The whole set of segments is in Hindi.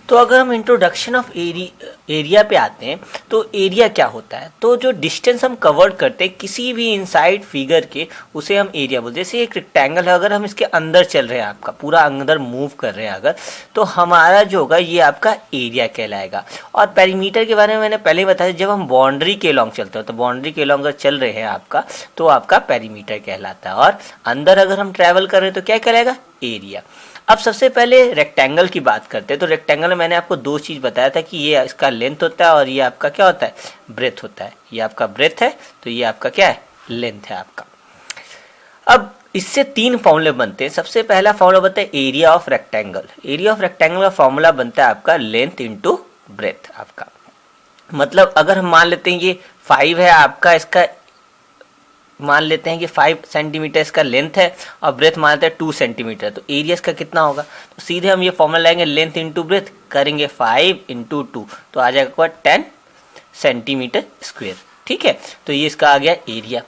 तो अगर हम इंट्रोडक्शन ऑफ एरिया पे आते हैं तो एरिया क्या होता है, तो जो डिस्टेंस हम कवर करते हैं किसी भी इनसाइड फिगर के उसे हम एरिया बोलते हैं। जैसे एक रेक्टेंगल है, अगर हम इसके अंदर चल रहे हैं, आपका पूरा अंदर मूव कर रहे हैं अगर, तो हमारा जो होगा ये आपका एरिया कहलाएगा। और पेरीमीटर के बारे में मैंने पहले बताया, जब हम बाउंड्री के लॉन्ग चलते हो तो बाउंड्री के लॉन्ग अगर चल रहे हैं आपका तो आपका पेरीमीटर कहलाता है, और अंदर अगर हम ट्रैवल कर रहे हैं तो क्या कहलाएगा, एरिया। अब सबसे पहले रेक्टेंगल की बात करते हैं। तो रेक्टेंगल में मैंने आपको दो चीज़ बताया था कि ये इसका लेंथ होता है और ये आपका क्या होता है, ब्रेथ होता है। ये आपका ब्रेथ है तो ये आपका क्या है, लेंथ है आपका। अब इससे तीन फॉर्मूले बनते हैं। सबसे पहला फॉर्मूला बनता है area of rectangle. Area of rectangle का फॉर्मूला बनता है आपका लेंथ इंटू ब्रेथ आपका। मतलब अगर हम मान लेते हैं ये 5 है आपका, इसका मान लेते हैं कि 5 सेंटीमीटर इसका लेंथ है और ब्रेथ मान लेते हैं 2 सेंटीमीटर, तो एरिया इसका कितना होगा, तो सीधे हम ये फॉर्मूला लाएंगे, लेंथ इंटू ब्रेथ करेंगे 5 इंटू 2 तो आ जाएगा 10 सेंटीमीटर स्क्वायर। ठीक है, तो ये इसका आ गया एरिया।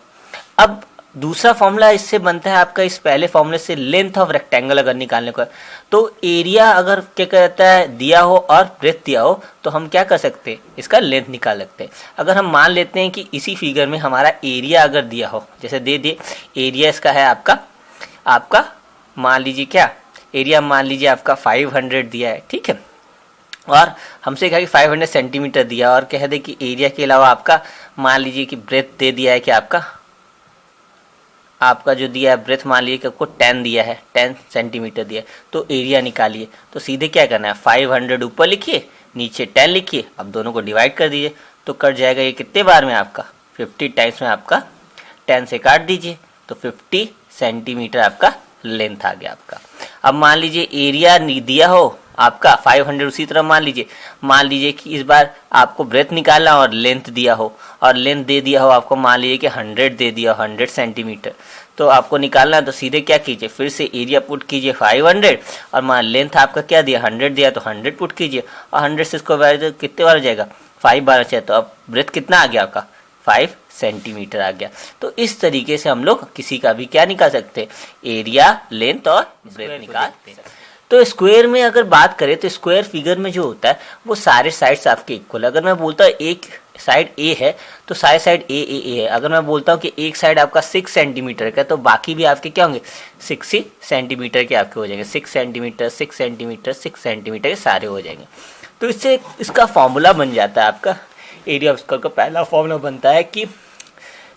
अब दूसरा फॉर्मूला इससे बनता है आपका, इस पहले फॉर्मूले से लेंथ ऑफ रेक्टेंगल अगर निकालने को है तो एरिया अगर क्या कहता है दिया हो और ब्रेथ दिया हो तो हम क्या कर सकते हैं, इसका लेंथ निकाल सकते हैं। अगर हम मान लेते हैं कि इसी फिगर में हमारा एरिया अगर दिया हो, जैसे दे दिए एरिया इसका है आपका मान लीजिए क्या एरिया, मान लीजिए आपका 500 दिया है, ठीक है, और हमसे कहा कि 500 सेंटीमीटर दिया और कह दे कि एरिया के अलावा आपका मान लीजिए कि ब्रेथ दे दिया है कि आपका जो दिया है ब्रेथ मान लीजिए कि आपको 10 दिया है, 10 सेंटीमीटर दिया है, तो एरिया निकालिए। तो सीधे क्या करना है, 500 ऊपर लिखिए, नीचे 10 लिखिए, अब दोनों को डिवाइड कर दीजिए तो कट जाएगा ये कितने बार में आपका 50 टाइम्स में आपका 10 से काट दीजिए तो 50 सेंटीमीटर आपका लेंथ आ गया आपका। अब मान लीजिए एरिया दिया हो आपका 500, उसी तरह मान लीजिए कि इस बार आपको ब्रेथ निकालना और लेंथ दिया हो, और लेंथ दे दिया हो आपको मान लीजिए कि 100 दे दिया हो, 100 सेंटीमीटर, तो आपको निकालना है तो सीधे क्या कीजिए, फिर से एरिया पुट कीजिए 500 और मान लेंथ आपका क्या दिया 100 दिया तो 100 पुट कीजिए और 100 से इसको तो कितने बार हो जाएगा 5 बार चाहिए, तो अब ब्रेथ कितना आ गया आपका 5 सेंटीमीटर आ गया। तो इस तरीके से हम लोग किसी का भी क्या निकाल सकते हैं, एरिया, लेंथ और ब्रेथ निकाल सकते हैं। तो स्क्वायर में अगर बात करें तो स्क्वायर फिगर में जो होता है वो सारे साइड्स आपके इक्वल। अगर मैं बोलता हूँ एक साइड ए है तो सारे साइड ए है। अगर मैं बोलता हूँ कि एक साइड आपका 6 सेंटीमीटर का तो बाकी भी आपके क्या होंगे 6 सेंटीमीटर के आपके हो जाएंगे, 6 सेंटीमीटर 6 सेंटीमीटर 6 सेंटीमीटर के सारे हो जाएंगे। तो इससे इसका फॉर्मूला बन जाता है आपका एरिया ऑफ स्क्वायर का। पहला फॉर्मूला बनता है कि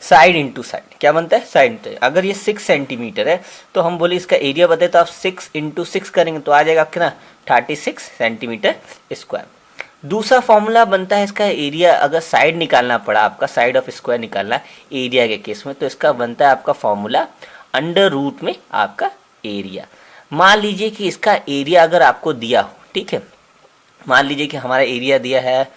साइड इंटू साइड, क्या बनता है साइड इंटू। अगर ये 6 सेंटीमीटर है तो हम बोले इसका एरिया बताए तो आप 6 इंटू 6 करेंगे तो आ जाएगा कितना 36 सेंटीमीटर स्क्वायर। दूसरा फॉर्मूला बनता है इसका एरिया, अगर साइड निकालना पड़ा आपका, साइड ऑफ स्क्वायर निकालना एरिया के केस में, तो इसका बनता है आपका फॉर्मूला अंडर रूट में आपका एरिया। मान लीजिए कि इसका एरिया अगर आपको दिया हो, ठीक है, मान लीजिए कि हमारा एरिया दिया है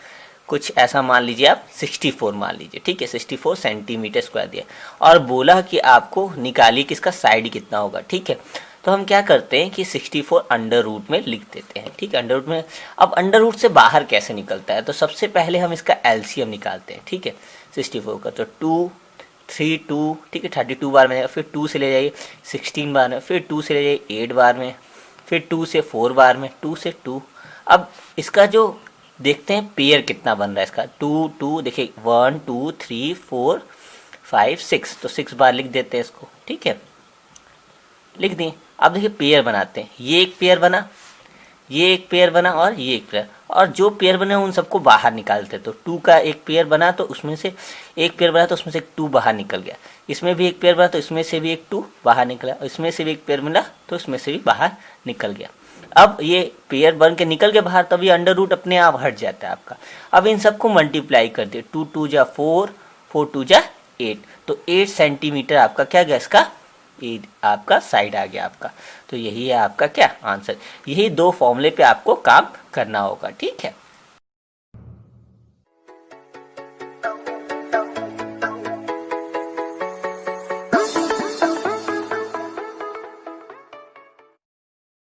कुछ ऐसा, मान लीजिए आप 64 मान लीजिए, ठीक है, 64 सेंटीमीटर स्क्वायर दिया और बोला कि आपको निकालिए कि इसका साइड कितना होगा, ठीक है। तो हम क्या करते हैं कि 64 अंडर रूट में लिख देते हैं, ठीक है, अंडर रूट में। अब अंडर रूट से बाहर कैसे निकलता है, तो सबसे पहले हम इसका एलसीएम निकालते हैं, ठीक है, 64 का, तो 2 3 2, ठीक है, 32 बार में, फिर 2 से ले जाइए 16 बार में, फिर 2 से ले जाइए 8 बार में, फिर 2 से 4 बार में, 2 से 2। अब इसका जो देखते हैं पेयर कितना बन रहा है इसका, 2 2 देखिए 1 2 3 4 5 6, तो 6 बार लिख देते हैं इसको, ठीक है, लिख दिए। अब देखिए पेयर बनाते हैं, ये एक पेयर बना, ये एक पेयर बना और ये एक पेयर, और जो पेयर बने उन सबको बाहर निकालते हैं। तो 2 का एक पेयर बना तो उसमें से एक पेयर बना तो उसमें से 2 बाहर निकल गया, इसमें भी एक पेयर बना तो इसमें से भी एक 2 बाहर निकला, इसमें से भी एक पेयर मिला तो उसमें से भी बाहर निकल गया। अब ये पेयर बन के निकल के बाहर, तब ये अंडर रूट अपने आप हट जाता है आपका। अब इन सबको मल्टीप्लाई कर दिए, 2 2 जा 4 4 2 जा 8, तो 8 सेंटीमीटर आपका क्या गया इसका आपका साइड आ गया आपका। तो यही है आपका क्या आंसर। यही दो फॉर्मूले पे आपको काम करना होगा, ठीक है।